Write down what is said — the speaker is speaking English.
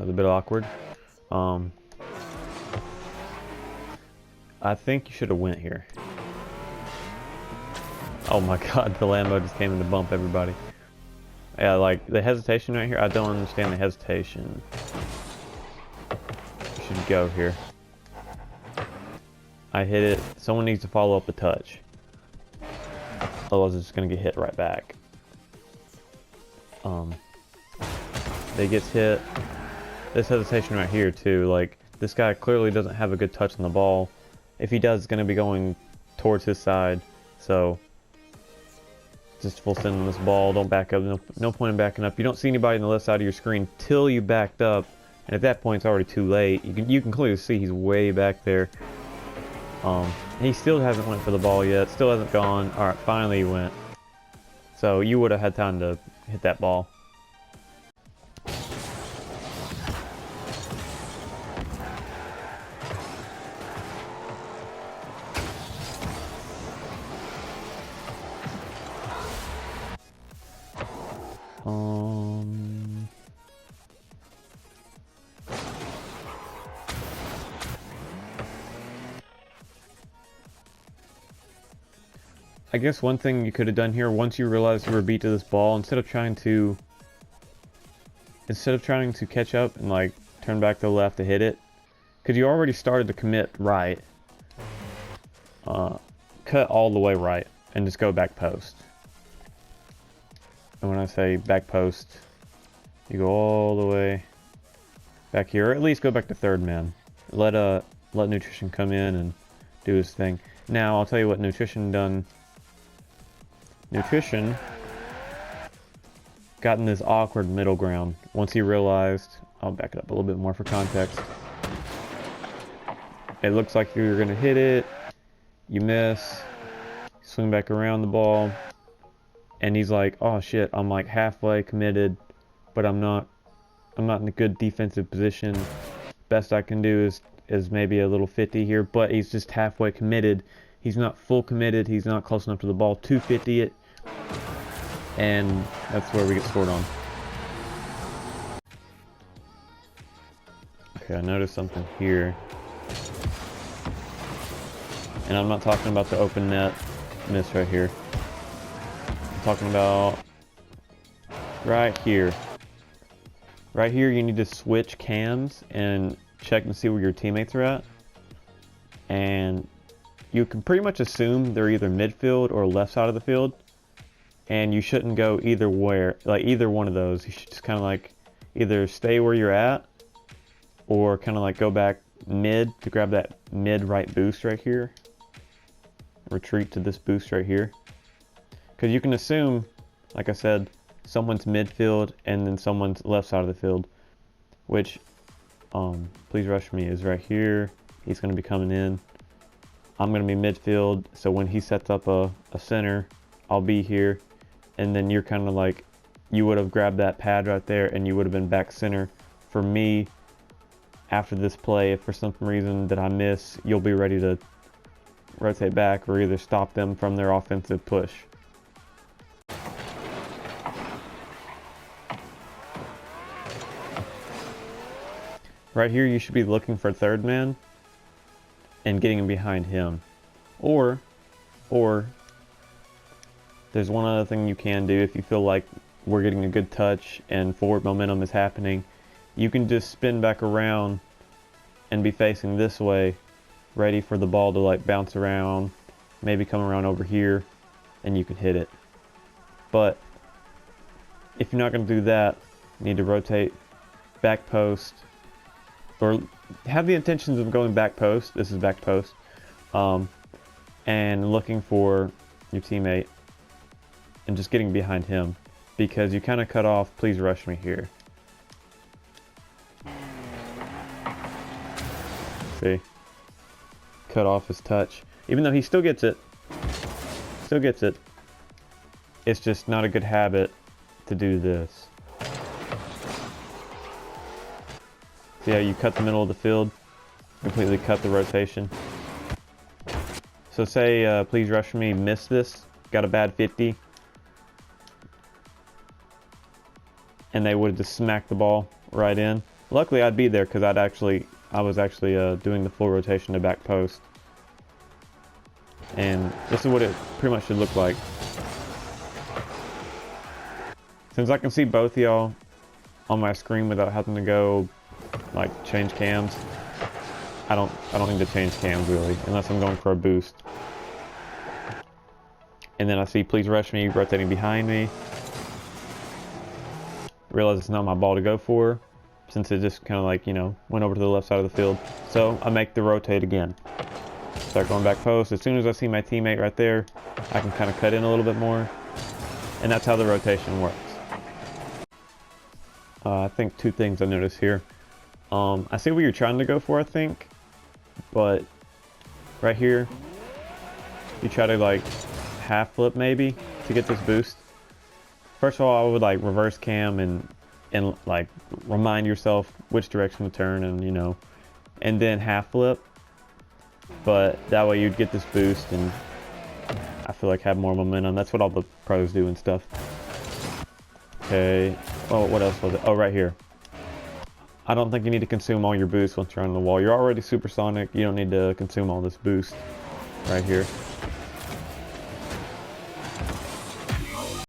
was a bit awkward. I think you should have went here. Oh my god, the Lambo just came in to bump everybody. Yeah, like, the hesitation right here, I don't understand the hesitation. You should go here. I hit it. Someone needs to follow up the touch. Otherwise it's just gonna get hit right back. They gets hit. This hesitation right here too, like, this guy clearly doesn't have a good touch on the ball. If he does, it's gonna be going towards his side. So just full send on this ball, don't back up, no point in backing up. You don't see anybody on the left side of your screen till you backed up, and at that point it's already too late. You can clearly see he's way back there. He still hasn't went for the ball yet, still hasn't gone. Alright, finally he went. So you would have had time to hit that ball. I guess one thing you could have done here, once you realized you were beat to this ball, instead of trying to catch up and like turn back to the left to hit it, because you already started to commit right, cut all the way right and just go back post. And when I say back post, you go all the way back here, or at least go back to third man. Let Nutrition come in and do his thing. Now I'll tell you what Nutrition done. Nutrition got in this awkward middle ground once he realized. I'll back it up a little bit more for context. It looks like you're gonna hit it, you miss, swing back around the ball, and he's like, oh shit, I'm like halfway committed, but I'm not in a good defensive position. Best I can do is maybe a little 50 here, but he's just halfway committed. He's not full committed, he's not close enough to the ball to 50 it, and that's where we get scored on. Okay, I noticed something here. And I'm not talking about the open net miss right here. I'm talking about right here. Right here you need to switch cams and check and see where your teammates are at. And you can pretty much assume they're either midfield or left side of the field, and you shouldn't go either one of those. You should just kind of like either stay where you're at or kind of like go back mid to grab that mid right boost right here, retreat to this boost right here, because you can assume, like I said, someone's midfield and then someone's left side of the field, which Please Rush Me is right here. He's going to be coming in. I'm going to be midfield, so when he sets up a center, I'll be here. And then you're kind of like, you would have grabbed that pad right there and you would have been back center. For me, after this play, if for some reason that I miss, you'll be ready to rotate back or either stop them from their offensive push. Right here, you should be looking for third man and getting behind him. Or there's one other thing you can do if you feel like we're getting a good touch and forward momentum is happening. You can just spin back around and be facing this way, ready for the ball to like bounce around, maybe come around over here, and you can hit it. But if you're not going to do that, you need to rotate back post, or have the intentions of going back post. This is back post, and looking for your teammate and just getting behind him, because you kind of cut off Please Rush Me here. See? Cut off his touch. Even though he still gets it. Still gets it. It's just not a good habit to do this. See how you cut the middle of the field? Completely cut the rotation. So say Please Rush Me missed this, got a bad 50, and they would have just smacked the ball right in. Luckily, I'd be there because I was actually doing the full rotation to back post. And this is what it pretty much should look like. Since I can see both of y'all on my screen without having to go like change cams, I don't need to change cams really, unless I'm going for a boost. And then I see please rush me rotating behind me. Realize it's not my ball to go for, since it just kind of like, you know, went over to the left side of the field. So I make the rotate again. Start going back post. As soon as I see my teammate right there, I can kind of cut in a little bit more. And that's how the rotation works. I think two things I noticed here. I see what you're trying to go for, I think. But right here, you try to like half flip maybe to get this boost. First of all, I would like reverse cam and like remind yourself which direction to turn, and you know, and then half flip. But that way you'd get this boost and I feel like have more momentum. That's what all the pros do and stuff. Okay. Oh, what else was it? Oh, right here. I don't think you need to consume all your boost once you're on the wall. You're already supersonic. You don't need to consume all this boost right here.